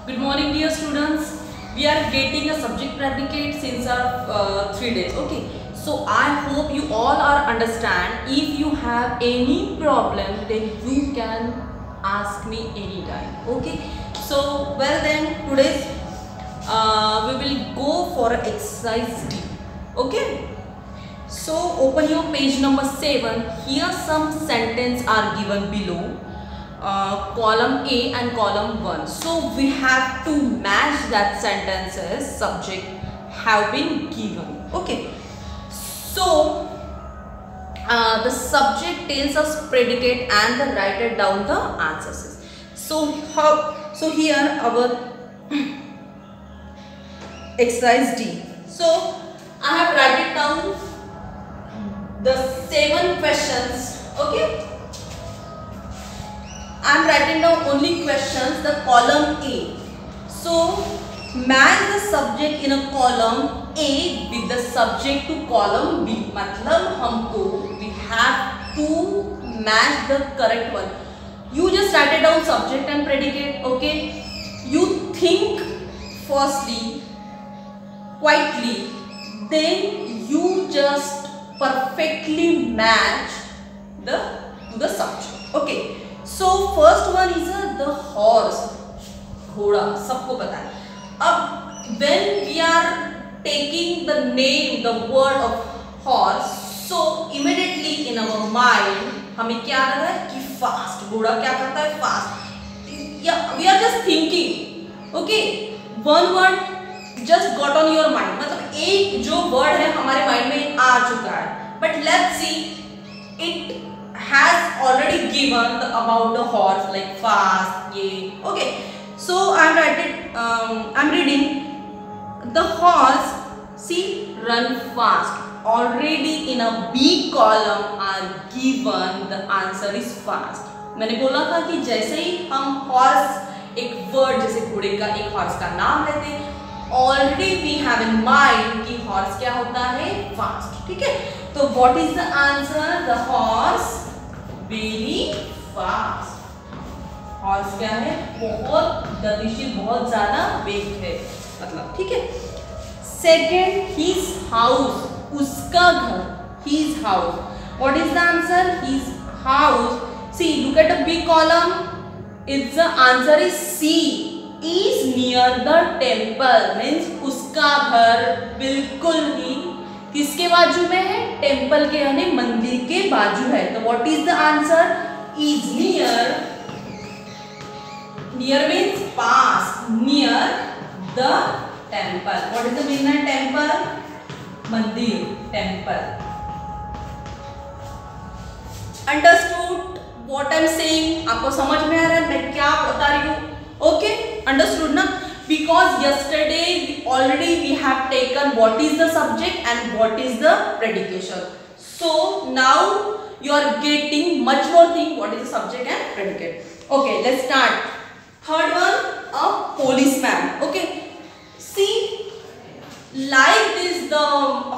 Good morning, dear students. We are getting a subject predicate since our 3 days. Okay. So I hope you all are understand. If you have any problem, then you can ask me anytime. Okay. So well then today's we will go for exercise D. Okay. So open your page number 7. Here some sentence are given below. Column A and column 1. So we have to match that sentences subject have been given. Okay. So the subject tells us predicate and then write it down the answers. So here our exercise D. So I have write it down the 7 questions. Okay. I am writing down only questions, the column A. So match the subject in a column A with the subject to column B. मतलब हमको we have to match the correct one. You just write it down subject and predicate. Okay. You think firstly, quietly, then you just perfectly match to the subject. Okay. So first one is the horse, घोड़ा, सबको पता है. अब when we are taking the name, the word of horse, so immediately in our mind हमें क्या आता है कि fast, घोड़ा क्या करता है fast. Yeah, we are just thinking. Okay, one word just got on your mind. मतलब एक जो word है हमारे mind में आ चुका है. But let's see, it has already given about the horse like fast, yeah. Okay, so I'm reading the horse, see, run fast. Already in a B column are given the answer is fast. मैंने बोला था कि जैसे ही हम horse एक word जैसे घोड़े का एक horse का नाम लेते हैं, already we have in mind कि horse क्या होता है fast. ठीक है, तो what is the answer? The horse very fast. Horse क्या है? बहुत गतिशील, बहुत ज्यादा वेग है, मतलब ठीक है. सेकेंड, हिज हाउस, उसका घर, his house. What is the answer? His house. C, look at the B column. It's the answer is C, is near the temple. Means उसका घर बिल्कुल ही किसके बाजू में है? टेम्पल के यानी मंदिर के बाजू है. तो what is the answer? Is near. Near means पास, near the temple. What is the meaning of temple? मंदिर, temple. Understood what I am saying? आपको समझ में आ रहा है मैं क्या बता रही हूँ? ओके, अंडरस्टूड ना? Because yesterday already we have taken what is the subject and what is the predication. So now you are getting much more thing what is the subject and predicate. Okay, let's start. Third one, a policeman. Okay, see, like this the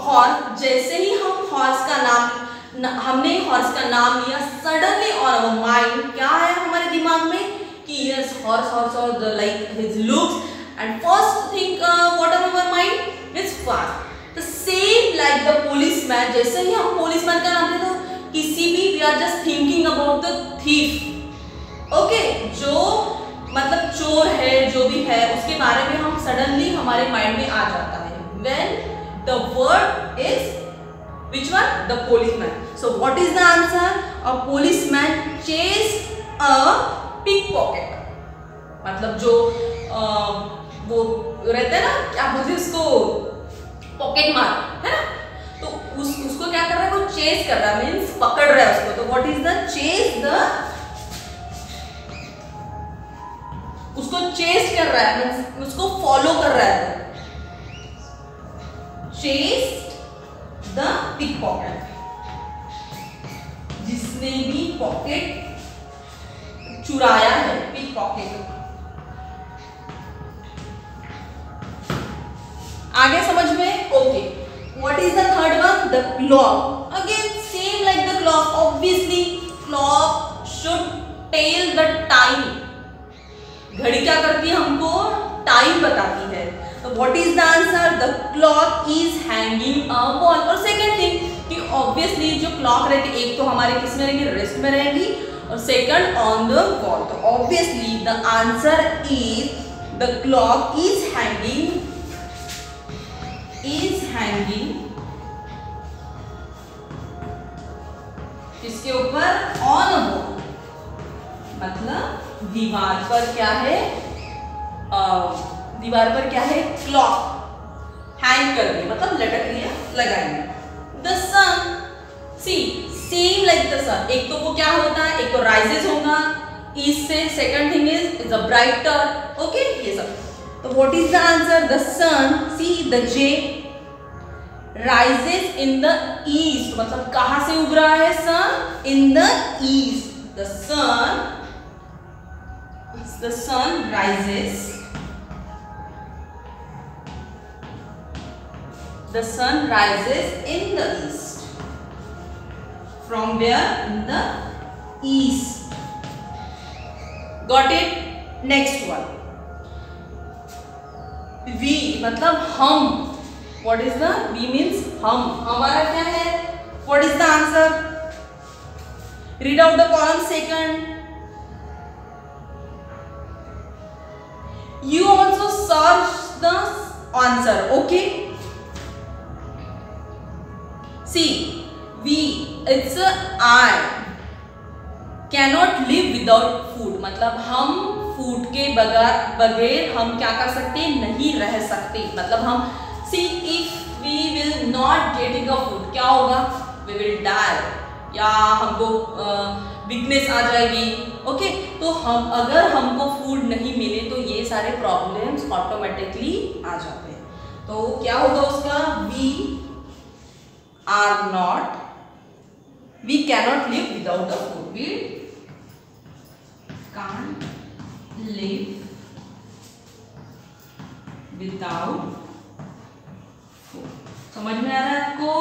horse. जैसे ही हम horse का नाम हमने horse का नाम लिया, suddenly on our mind क्या है हमारे दिमाग में कि yes horse or the like his looks. And first think what on our mind is fast. The same like the policeman. जैसे ही हम policeman का नाम लेते हैं, किसी भी we are just thinking about the thief. Okay, जो मतलब चोर है, जो भी है, उसके बारे में हम suddenly हमारे mind में आ जाता है. When the word is which one? The policeman. So what is the answer? A policeman chased a pickpocket. मतलब जो वो रहते हैं ना, क्या बोलते हैं उसको, पॉकेट मार, है ना? तो उसको क्या कर रहा है? वो चेस कर रहा है, मीन्स पकड़ रहा है उसको. तो व्हाट इज द चेस? उसको चेस कर रहा है, मीन्स उसको फॉलो कर रहा है. चेस द पिक पॉकेट, जिसने भी पॉकेट चुराया है, पिक पॉकेट. आगे समझ में? Okay. What is the third one? The clock. Again same like the clock. Obviously clock should tell the time. घड़ी क्या करती है? हमको what is the answer? The clock is hanging a wall. और second thing कि obviously जो clock रहती, एक तो हमारे किस में रहेंगी, रेस्ट में रहेंगी, और सेकंड ऑन द वॉल। तो obviously the answer is the clock is hanging इसके ऊपर ऑन अ वॉल, मतलब दीवार पर क्या है, दीवार पर क्या है, क्लॉक हैंग कर दी, मतलब लटक रही है, लगाएंगे। The sun, see same like the sun, एक तो वो क्या होता है, एक तो राइजेस होगा ईस्ट से, second thing is the brighter, okay, ये सब। तो what is the answer? The sun, see the J, rises in the east, मतलब कहां से उग रहा है sun? In the east. The sun rises, the sun rises in the east. From where? In the east. Got it? Next one. We मतलब हम. What is the? We means हम. हमारा क्या है? What is the answer? Read out the column second. You also search the answer, okay? See, we, it's a I cannot live without food, मतलब हम food के बगैर हम क्या कर सकते हैं, नहीं रह सकते, मतलब हम, see if we will not getting a food, क्या होगा, we will die, या हमको वीकनेस आ जाएगी, ओके। तो हम अगर हमको फूड नहीं मिले तो ये सारे प्रॉब्लम्स ऑटोमेटिकली आ जाते हैं। तो क्या होगा उसका, we are not, we cannot live without the food, we can't live without food. समझ में आ रहा है आपको?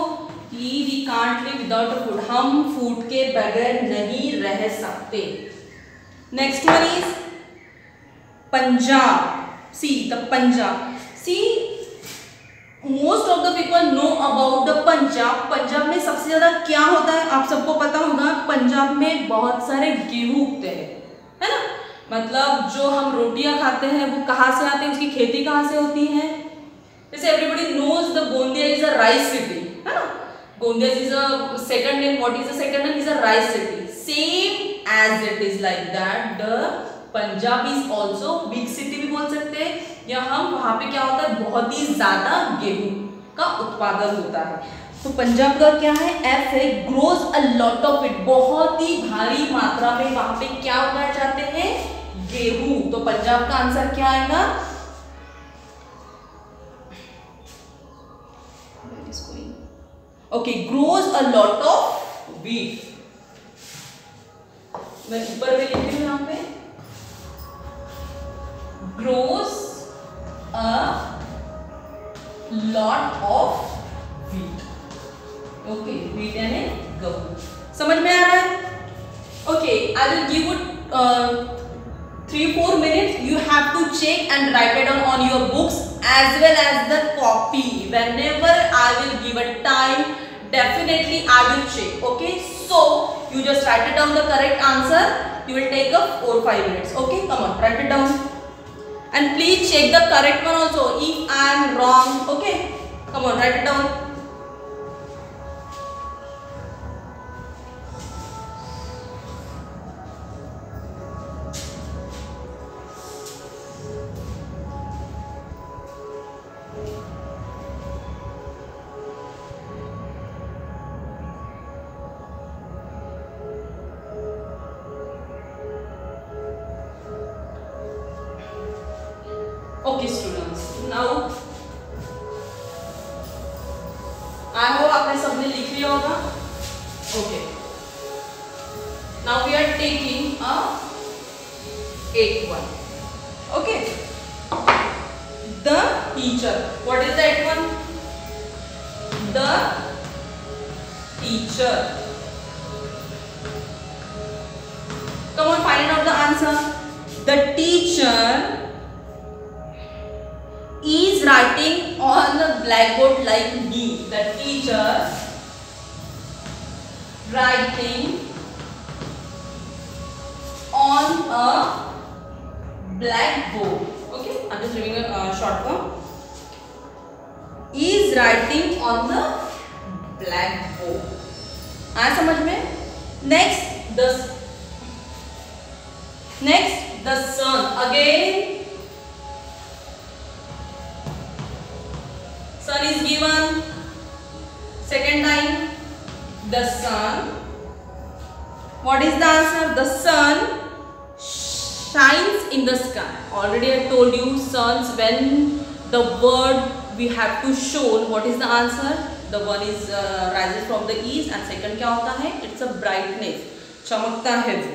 We can't live without a food, हम फूड के बगैर नहीं रह सकते। Next one is Punjab. See the Punjab, see most of the people know about the Punjab. Punjab में सबसे ज्यादा क्या होता है आप सबको पता होगा, पंजाब में बहुत सारे गेहूं उगते हैं, है ना, मतलब जो हम रोटियां खाते हैं वो कहाँ से आते हैं, उसकी खेती कहाँ से होती है। जैसे everybody knows the Gondia is a rice city, है ना, Gondia is a second name. What is the second name? Is a rice city. Same as it is like that. The Punjab is also big city भी बोल सकते हैं, या हम वहाँ पे क्या होता है, बहुत ही ज्यादा गेहूं का उत्पादन होता है। तो पंजाब का क्या है, F है, grows a lot of it, बहुत ही भारी मात्रा में वहाँ पे क्या उगाए जाते हैं, गेहूं। तो पंजाब का आंसर क्या आएगा, okay, grows a lot of wheat. मैं ऊपर में लिख रही हूं यहाँ पे, grows a lot of wheat, okay, wheat यानी गेहूं। समझ में आ रहा है? Okay, I will give you 3-4 minutes. You have to check and write it down on your books as well as the copy. Whenever I will give a time, definitely I will check, okay? So you just write it down the correct answer. You will take up 4-5 minutes, okay? Come on, write it down and please check the correct one also if I am wrong, okay? Come on, write it down. Okay students, now I hope आपने सबने लिख लिया होगा, okay. Now we are taking a 8th one, okay. The teacher, what is the 8th one? The teacher. Come on, find out the answer. The teacher is writing writing on the blackboard like me. The teacher writing on a blackboard. Okay, I'm just giving a short form. Is writing on the blackboard. आया समझ में? Next the sun. Again sun is given. Second time the sun. What is the answer? The sun shines in the sky. Already I told you suns, when the word we have to show, what is the answer? The one is rises from the east and second क्या होता है? It's a brightness. चमकता है वो.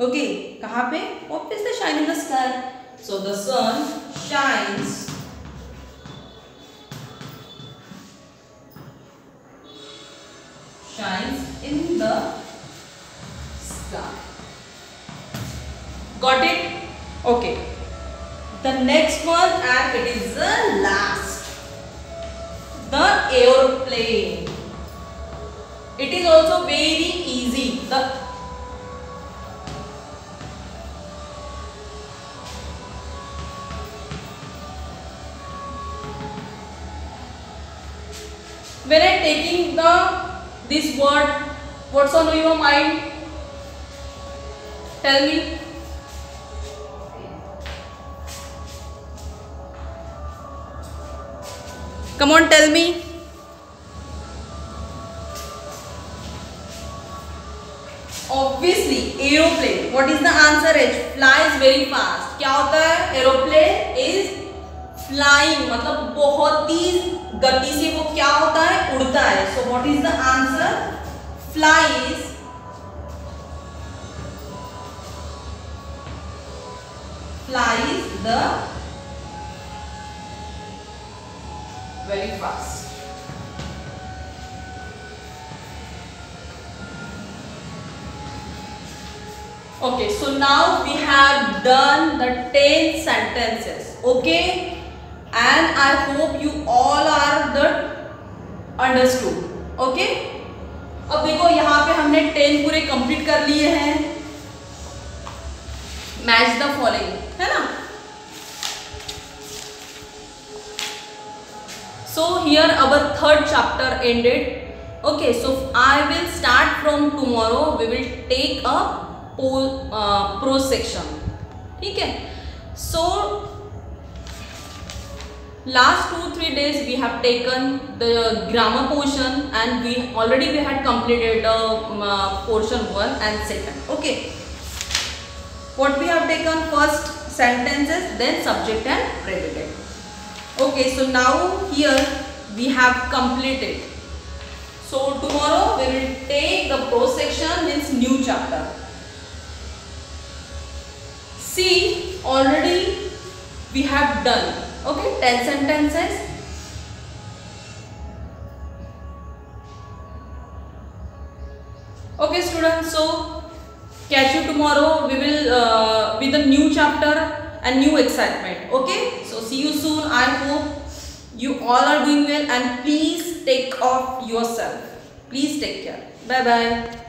Okay, कहाँ पे? Obviously shine in the sky. So the sun shines in the sky. Got it? Okay. The next one, and it is the last. The aeroplane. It is also very easy. When I taking this word, what's on your mind? Tell me. Come on, tell me. Obviously, aeroplane. What is the answer? It flies very fast. क्या होता है? Aeroplane is flying. मतलब बहुत ही गति से वो क्या होता है? उड़ता है. So what is the answer? Flies the very fast. Okay, so now we have done the 10 sentences. Okay, and I hope you all are the understood. Okay, अब देखो यहाँ पे हमने 10 पूरे कंप्लीट कर लिए हैं. मैच द फॉलोइंग, है ना? So here our third chapter ended. Okay, so I will start from tomorrow. We will take a prose section. ठीक है? So last 2-3 days we have taken the grammar portion, and we had completed portion 1 and 2. Okay. What we have taken? First sentences, then subject and predicate. Okay, so now here we have completed. So tomorrow we will take the prose section, means new chapter. See, already we have done. Okay, 10 sentences. Okay, students. So catch you tomorrow. We will with a new chapter and new excitement. Okay, so see you soon. I hope you all are doing well, and please take off yourself. Please take care. Bye bye.